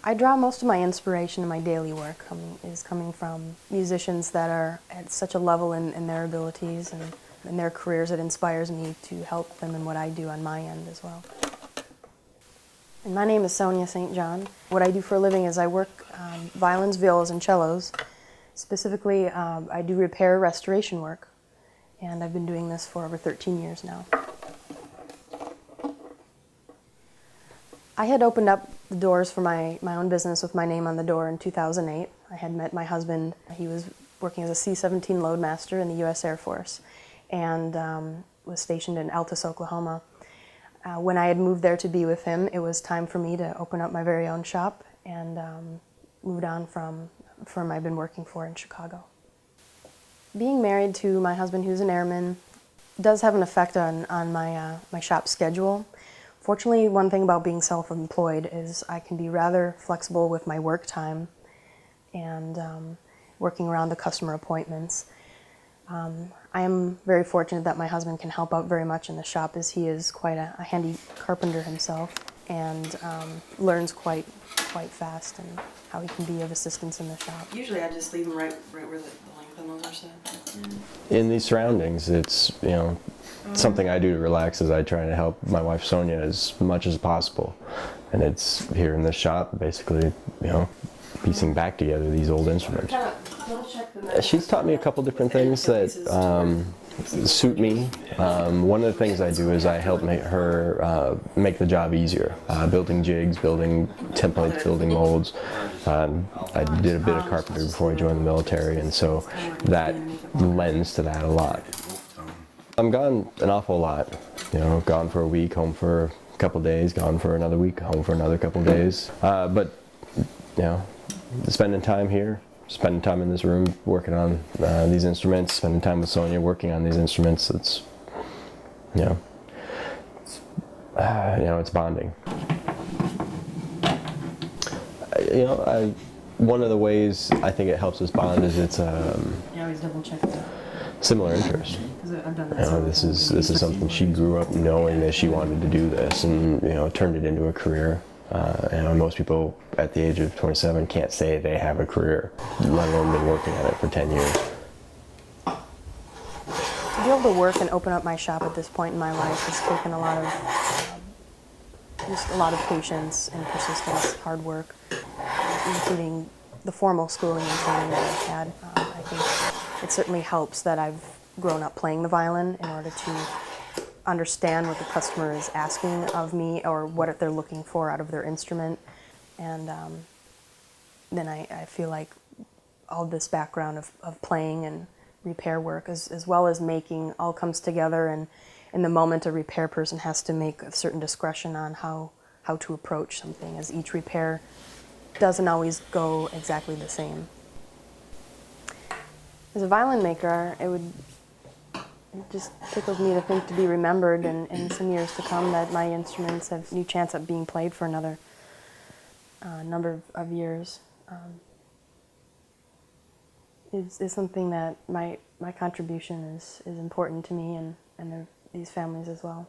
I draw most of my inspiration in my daily work is coming from musicians that are at such a level in their abilities and in their careers. It inspires me to help them in what I do on my end as well. And my name is Sonja St. What I do for a living is I work violins, violas, and cellos. Specifically, I do repair restoration work, and I've been doing this for over 13 years now. I had opened up the doors for my own business with my name on the door in 2008. I had met my husband. He was working as a C-17 loadmaster in the U.S. Air Force and was stationed in Altus, Oklahoma. When I had moved there to be with him, it was time for me to open up my very own shop and moved on from the firm I've been working for in Chicago. Being married to my husband, who's an airman, does have an effect on my shop schedule. Fortunately, one thing about being self-employed is I can be rather flexible with my work time and working around the customer appointments. I am very fortunate that my husband can help out very much in the shop, as he is quite a handy carpenter himself and learns quite fast and how he can be of assistance in the shop. Usually I just leave them right where the length on those are set. In these surroundings, it's, something I do to relax is I try to help my wife Sonja as much as possible. And it's here in this shop, basically, piecing back together these old instruments. She's taught me a couple different things that suit me. One of the things I do is I help her make the job easier. Building jigs, building templates, building molds. I did a bit of carpentry before I joined the military, and so that lends to that a lot. I'm gone an awful lot. Gone for a week, home for a couple days, gone for another week, home for another couple days. But spending time here, spending time in this room working on these instruments, spending time with Sonja working on these instruments, it's bonding. One of the ways I think it helps us bond is it's always double check that. Similar interest. I've done that. This is something she grew up knowing that she wanted to do this, and turned it into a career. Most people at the age of 27 can't say they have a career, let alone been working at it for 10 years. To be able to work and open up my shop at this point in my life has taken a lot of patience and persistence, hard work, including the formal schooling and training that I've had. I think it certainly helps that I've grown up playing the violin in order to understand what the customer is asking of me or what they're looking for out of their instrument. And then I feel like all this background of playing and repair work as well as making all comes together, and in the moment a repair person has to make a certain discretion on how to approach something, as each repair doesn't always go exactly the same. As a violin maker, it just tickles me to think to be remembered in some years to come, that my instruments have a new chance at being played for another number of years. Is something that my contribution is important to me and these families as well.